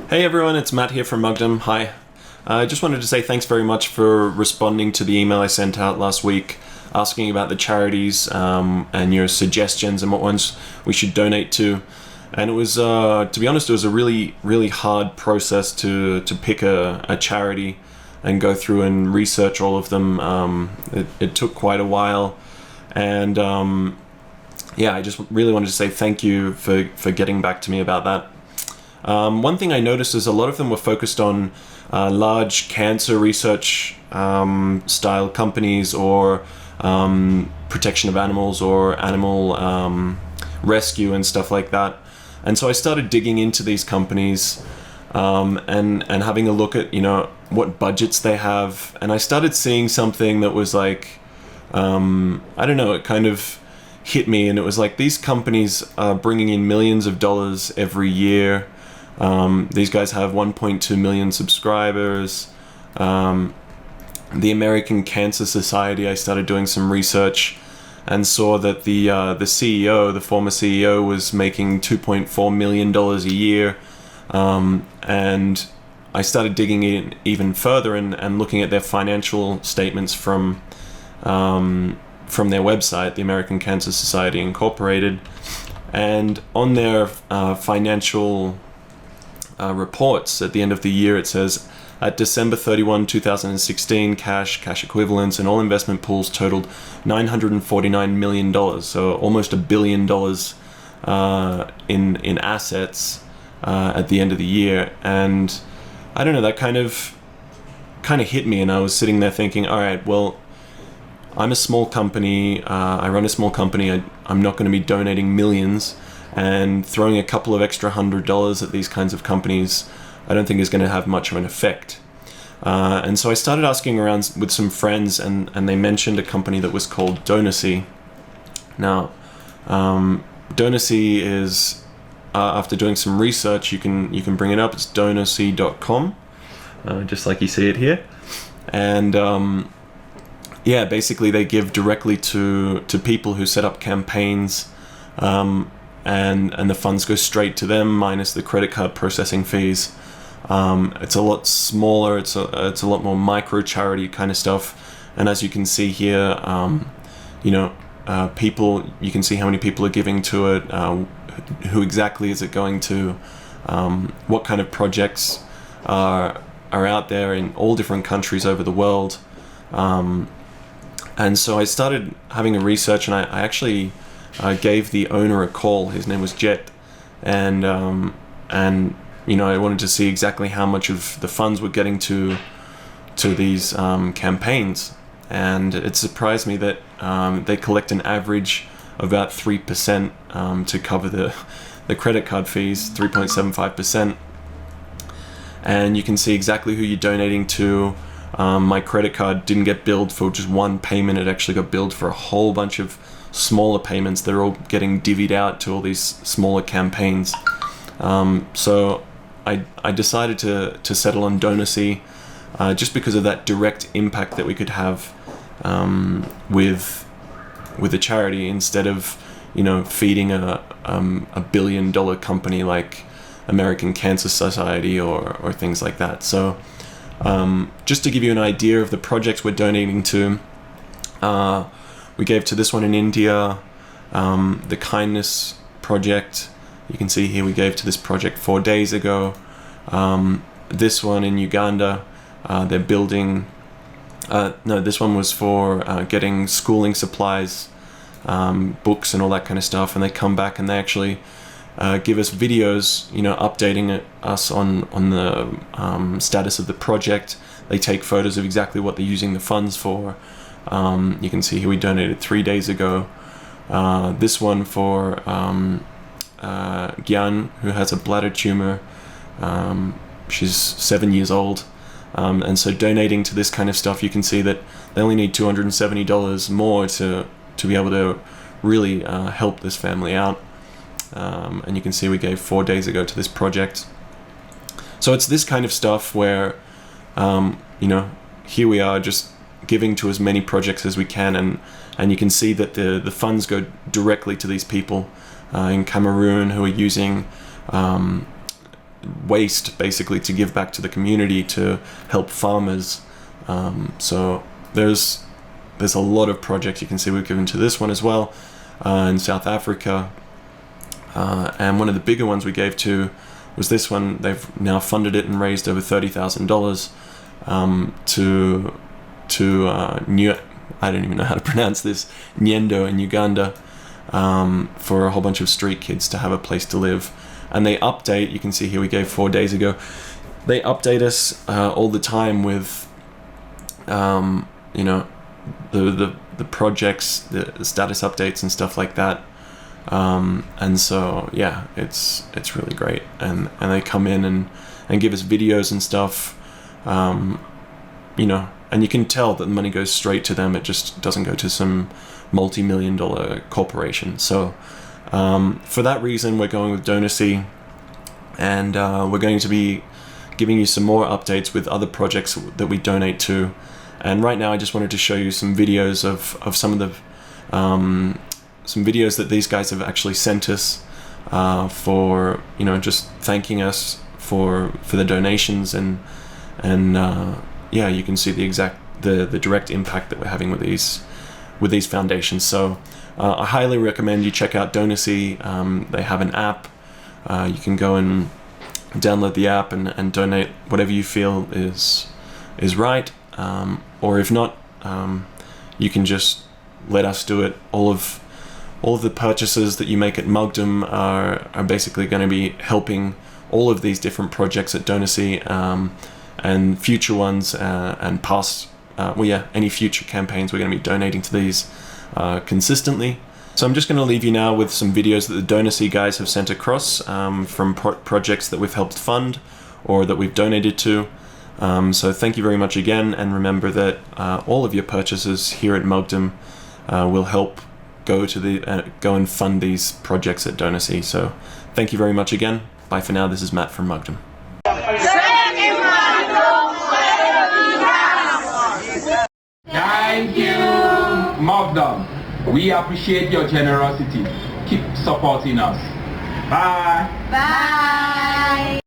Hey everyone, it's Matt here from Mugdom. Hi. I just wanted to say thanks very much for responding to the email I sent out last week asking about the charities and your suggestions and what ones we should donate to. And it was, to be honest, it was a really hard process to pick a charity and go through and research all of them. It took quite a while. And yeah, I just really wanted to say thank you for getting back to me about that. One thing I noticed is a lot of them were focused on large cancer research style companies or protection of animals or animal rescue and stuff like that. And so I started digging into these companies and having a look at, what budgets they have. And I started seeing something that was like, I don't know, it kind of hit me. And it was like, these companies are bringing in millions of dollars every year. These guys have 1.2 million subscribers. The American Cancer Society, I started doing some research and saw that the CEO, the former CEO, was making $2.4 million a year. And I started digging in even further and looking at their financial statements from their website, the American Cancer Society Incorporated. And on their financial reports at the end of the year, it says, at December 31, 2016, cash equivalents, and all investment pools totaled $949 million, so almost $1 billion in assets at the end of the year. And I don't know, that kind of hit me, and I was sitting there thinking, all right, well, I'm a small company, I run a small company, I'm not going to be donating millions, and throwing a couple of extra $100 at these kinds of companies I don't think is going to have much of an effect. And so I started asking around with some friends, and they mentioned a company that was called DonaC. Now, DonaC is, after doing some research, you can bring it up, it's DonaC.com, just like you see it here. And yeah, basically they give directly to people who set up campaigns, and the funds go straight to them minus the credit card processing fees. It's a lot smaller, it's a lot more micro charity kind of stuff. And as you can see here, people, you can see how many people are giving to it, who exactly is it going to, what kind of projects are out there in all different countries over the world. And so I started having a research, and I actually gave the owner a call. His name was Jet, and I wanted to see exactly how much of the funds were getting to these campaigns. And it surprised me that they collect an average of about 3% to cover the credit card fees, 3.75%. And you can see exactly who you're donating to. My credit card didn't get billed for just one payment. It actually got billed for a whole bunch of smaller payments. They're all getting divvied out to all these smaller campaigns. So I decided to settle on DonaC just because of that direct impact that we could have with a charity, instead of feeding a $1 billion company like American Cancer Society or things like that. So just to give you an idea of the projects we're donating to, we gave to this one in India, the Kindness Project. You can see here we gave to this project 4 days ago. This one in Uganda, they're building, this one was for getting schooling supplies, books and all that kind of stuff, and they come back and they actually give us videos, updating us on the status of the project. They take photos of exactly what they're using the funds for. You can see here we donated 3 days ago. This one for Gyan, who has a bladder tumor. She's 7 years old. And so donating to this kind of stuff, you can see that they only need $270 more to be able to really help this family out. And you can see we gave 4 days ago to this project. So it's this kind of stuff where, here we are just giving to as many projects as we can, and you can see that the funds go directly to these people in Cameroon who are using waste basically to give back to the community to help farmers. So there's a lot of projects you can see we've given to this one as well in South Africa. And one of the bigger ones we gave to was this one. They've now funded it and raised over $30,000 to I don't even know how to pronounce this, Nyendo in Uganda, for a whole bunch of street kids to have a place to live. And they update, you can see here we gave 4 days ago, they update us all the time with you know, the projects, the status updates and stuff like that. And so yeah, it's really great, and they come in and give us videos and stuff, you know, and you can tell that the money goes straight to them. It just doesn't go to some multi-million-dollar corporation. So for that reason, we're going with DonaC, and we're going to be giving you some more updates with other projects that we donate to. And right now I just wanted to show you some videos of some of the some videos that these guys have actually sent us for, you know, just thanking us for the donations, and yeah, you can see the direct impact that we're having with these foundations. So I highly recommend you check out DonaC. They have an app. You can go and download the app and donate whatever you feel is right, or if not, you can just let us do it. All of the purchases that you make at Mugdom are basically going to be helping all of these different projects at DonaC, and future ones, and past, well yeah, any future campaigns. We're going to be donating to these consistently. So I'm just going to leave you now with some videos that the DonaC guys have sent across from projects that we've helped fund or that we've donated to. So thank you very much again, and remember that all of your purchases here at Mugdom will help go and fund these projects at DonaC. So thank you very much again. Bye for now. This is Matt from Mugdom. Thank you, Mugdom. We appreciate your generosity. Keep supporting us. Bye. Bye.